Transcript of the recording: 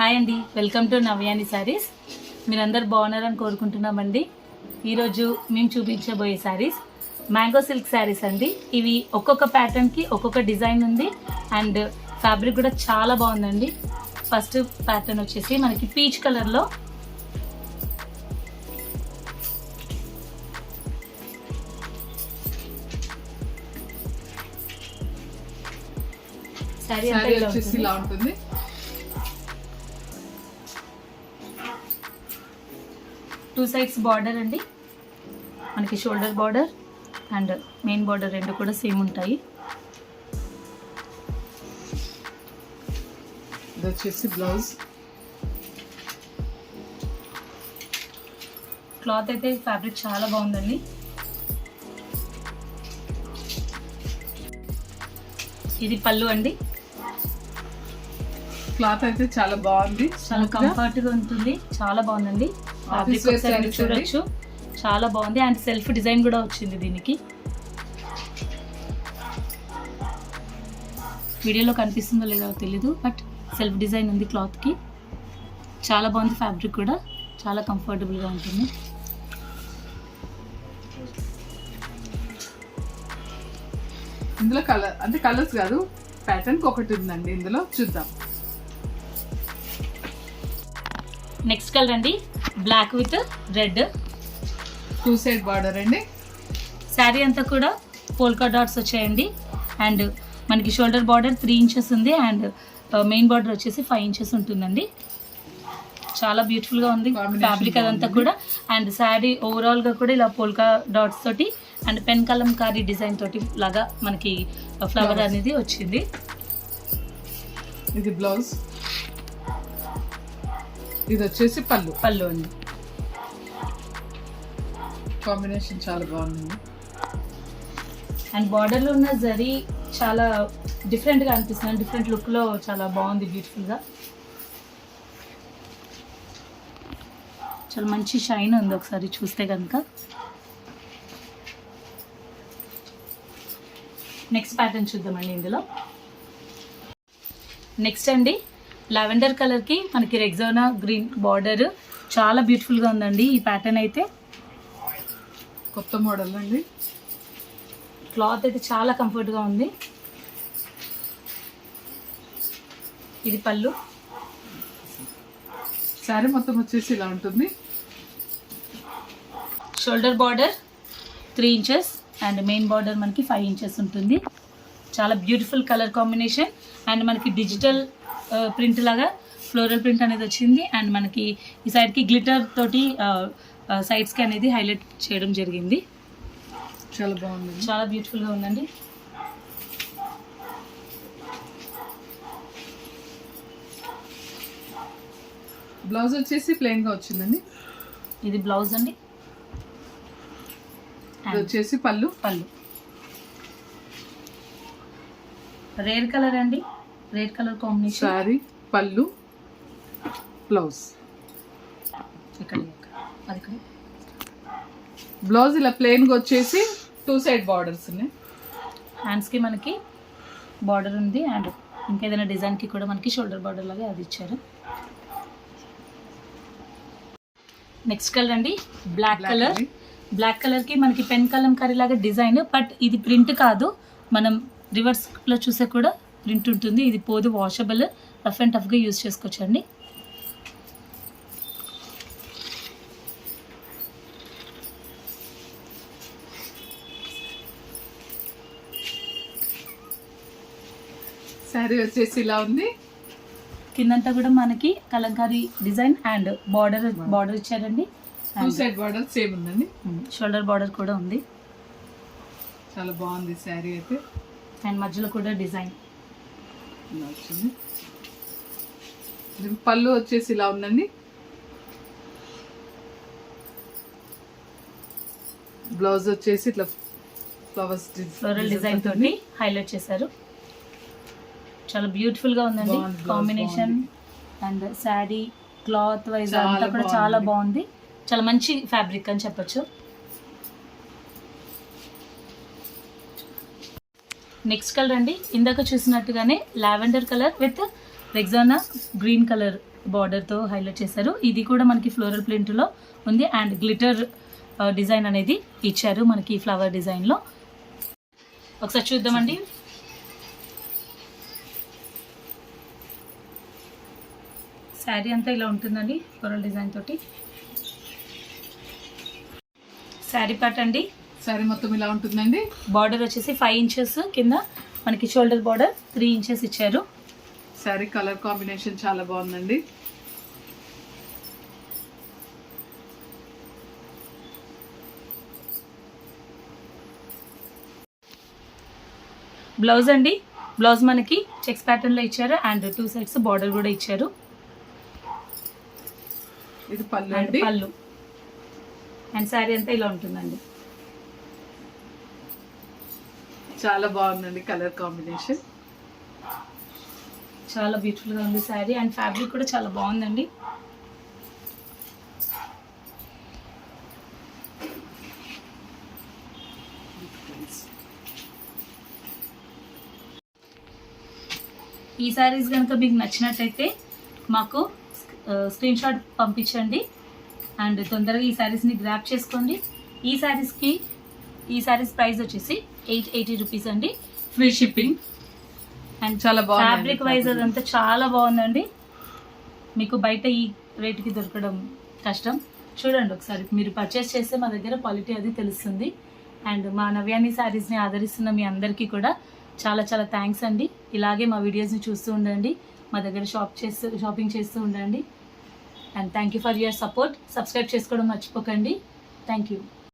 Hi అండి, welcome to నవ్యాని saris. మీరందరూ బాగున్నారని కోరుకుంటున్నామండి. ఈరోజు మేము చూపించబోయే శారీస్ మ్యాంగో సిల్క్ శారీస్ అండి. ఇవి ఒక్కొక్క ప్యాటర్న్కి ఒక్కొక్క డిజైన్ ఉంది అండ్ ఫ్యాబ్రిక్ కూడా చాలా బాగుందండి. ఫస్ట్ ప్యాటర్న్ వచ్చేసి మనకి పీచ్ కలర్లో శారీ ఇలా ఉంటుంది. టూ సైడ్స్ బార్డర్ అండి, మనకి shoulder border and main border రెండు కూడా సేమ్ ఉంటాయి. ఇది వచ్చేసి బ్లౌజ్. క్లాత్ అయితే ఫ్యాబ్రిక్ చాలా బాగుందండి. ఇది పళ్ళు అండి. క్లాత్ అయితే చాలా బాగుంది, చాలా కంఫర్ట్ గా ఉంటుంది, చాలా బాగుందండి. ఫ్యాబ్రిక్ ఒకసారి చూడొచ్చు, చాలా బాగుంది అండ్ సెల్ఫ్ డిజైన్ కూడా వచ్చింది దీనికి. వీడియోలో కనిపిస్తుందో లేదో తెలీదు, బట్ సెల్ఫ్ డిజైన్ ఉంది క్లాత్ కి. చాలా బాగుంది, ఫ్యాబ్రిక్ కూడా చాలా కంఫర్టబుల్ గా ఉంటుంది. ఇందులో కలర్ అంటే కలర్స్ కాదు, ప్యాటర్న్ ఒకటి ఉందండి. ఇందులో చూద్దాం. నెక్స్ట్ కలర్ అండి, black with red. Two side border అండి. శారీ అంతా కూడా పోల్కా డాట్స్ వచ్చాయండి అండ్ మనకి షోల్డర్ బార్డర్ 3 ఇంచెస్ ఉంది అండ్ మెయిన్ బార్డర్ వచ్చేసి 5 ఇంచెస్ ఉంటుందండి. చాలా బ్యూటిఫుల్ గా ఉంది ఫ్యాబ్రిక్ అదంతా కూడా. అండ్ శారీ ఓవరాల్ గా కూడా ఇలా పోల్కా డాట్స్ తోటి అండ్ పెన్ కలంకారీ డిజైన్ తోటి లాగా మనకి ఫ్లవర్ అనేది వచ్చింది. ఇది బ్లౌజ్. ఇది వచ్చేసి పళ్ళు అండి. కాంబినేషన్ చాలా బాగుంది అండ్ బార్డర్ లో ఉన్న జరీ చాలా డిఫరెంట్ గా అనిపిస్తుంది, డిఫరెంట్ లుక్ లో చాలా బాగుంది, బ్యూటిఫుల్ గా. చాలా మంచి షైన్ ఉంది ఒకసారి చూస్తే కనుక. నెక్స్ట్ ప్యాటర్న్ చూద్దామండి. ఇందులో నెక్స్ట్ అండి, లావెండర్ కలర్ కి మనకి రెగ్జోనా గ్రీన్ బార్డర్ చాలా బ్యూటిఫుల్ గా ఉందండి. ఈ ప్యాటర్న్ అయితే కొత్త మోడల్ అండి. క్లాత్ అయితే చాలా కంఫర్ట్ గా ఉంది. ఇది పళ్ళు. శారీ మొత్తం వచ్చేసి ఇలా ఉంటుంది. Shoulder border 3 inches and main border మనకి 5 ఇంచెస్ ఉంటుంది. చాలా బ్యూటిఫుల్ కలర్ కాంబినేషన్ అండ్ మనకి డిజిటల్ ప్రింట్ లాగా ఫ్లోరల్ ప్రింట్ అనేది వచ్చింది అండ్ మనకి ఈ సైడ్కి గ్లిటర్ తోటి సైడ్స్కి అనేది హైలైట్ చేయడం జరిగింది. చాలా బాగుంది, చాలా బ్యూటిఫుల్గా ఉందండి. బ్లౌజ్ వచ్చేసి ప్లెయిన్ గా వచ్చిందండి. ఇది బ్లౌజ్ అండి. ఇది వచ్చేసి పళ్ళు. రేర్ కలర్ అండి, రేర్ కలర్ కాంబినేషన్. సారీ, పళ్ళు, బ్లౌజ్. బ్లౌజ్ ఇలా ప్లెయిన్ గా వచ్చేసి 2 సైడ్ బార్డర్స్ ఉన్నాయి. హ్యాండ్స్ కి మనకి బార్డర్ ఉంది అండ్ ఇంకేదైనా డిజైన్ కి కూడా మనకి షోల్డర్ బార్డర్ లాగా అది ఇచ్చారు. నెక్స్ట్ కలర్ అండి, బ్లాక్ కలర్. బ్లాక్ కలర్ కి మనకి పెన్ కలంకారీ లాగా డిజైన్, బట్ ఇది ప్రింట్ కాదు, మనం రివర్స్ లో చూసే కూడా ప్రింట్ ఉంటుంది. ఇది పోదు, వాషబుల్, రఫ్ అండ్ టఫ్గా యూజ్ చేసుకోవచ్చండి. శారీ వచ్చేసి ఇలా ఉంది. కిందంతా కూడా మనకి కలంకారీ డిజైన్ అండ్ బార్డర్ ఇచ్చారండి. 2 సైడ్ బార్డర్ సేమ్ ఉందండి. షోల్డర్ బార్డర్ కూడా ఉంది. చాలా బాగుంది శారీ అయితే. అండ్ మధ్యలో కూడా డిజైన్ వచ్చింది. పళ్ళు వచ్చేసి ఇలా ఉందండి. బ్లౌజ్ వచ్చేసి ఇట్లా ఫ్లోరల్ డిజైన్ తోటి హైలైట్ చేశారు. చాలా బ్యూటిఫుల్ గా ఉందండి combination and sari cloth wise అంతా కూడా చాలా బాగుంది. చాలా మంచి ఫ్యాబ్రిక్ అని చెప్పొచ్చు. నెక్స్ట్ కలర్ అండి, ఇందాక చూసినట్టుగానే లావెండర్ కలర్ విత్ రెగ్జానా గ్రీన్ కలర్ బార్డర్తో హైలైట్ చేశారు. ఇది కూడా మనకి ఫ్లోరల్ ప్రింట్లో ఉంది అండ్ గ్లిటర్ డిజైన్ అనేది ఇచ్చారు మనకి ఫ్లవర్ డిజైన్లో. ఒకసారి చూద్దామండి. శారీ అంతా ఇలా ఉంటుందండి ఫ్లోరల్ డిజైన్ తోటి. శారీ పార్ట్ అండి, శారీ మొత్తం ఇలా ఉంటుందండి. బార్డర్ వచ్చేసి 5 ఇంచెస్ కింద మనకి షోల్డర్ బార్డర్ 3 ఇంచెస్ ఇచ్చారు. శారీ కలర్ కాంబినేషన్ చాలా బాగుందండి. బ్లౌజ్ అండి, బ్లౌజ్ మనకి చెక్స్ ప్యాటర్న్లో ఇచ్చారు అండ్ 2 సైడ్స్ బార్డర్ కూడా ఇచ్చారు. ఇది పళ్ళు అండ్ అండి. పళ్ళు అండ్ శారీ అంతా ఇలా ఉంటుందండి. చాలా బాగుందండి కలర్ కాంబినేషన్. చాలా బ్యూటిఫుల్గా ఉంది శారీ అండ్ ఫ్యాబ్రిక్ కూడా చాలా బాగుందండి. ఈ శారీస్ కనుక మీకు నచ్చినట్టయితే మాకు స్క్రీన్ షాట్ పంపించండి అండ్ తొందరగా ఈ శారీస్ని గ్రాప్ చేసుకోండి. ఈ శారీస్ ప్రైస్ వచ్చేసి 880 రూపీస్ అండి, ఫ్రీ షిప్పింగ్. అండ్ చాలా బాగుంది. ఫ్యాబ్రిక్ వైజ్ అదంతా చాలా బాగుందండి. మీకు బయట ఈ రేట్కి దొరకడం కష్టం. చూడండి ఒకసారి, మీరు పర్చేస్ చేస్తే మా దగ్గర క్వాలిటీ అది తెలుస్తుంది. అండ్ మా నవ్యాని శారీస్ని ఆదరిస్తున్న మీ అందరికీ కూడా చాలా చాలా థ్యాంక్స్ అండి. ఇలాగే మా వీడియోస్ని చూస్తూ ఉండండి, మా దగ్గర షాపింగ్ చేస్తూ ఉండండి. And thank you for your support. Subscribe చేసుకోవడం మర్చిపోకండి. Thank you.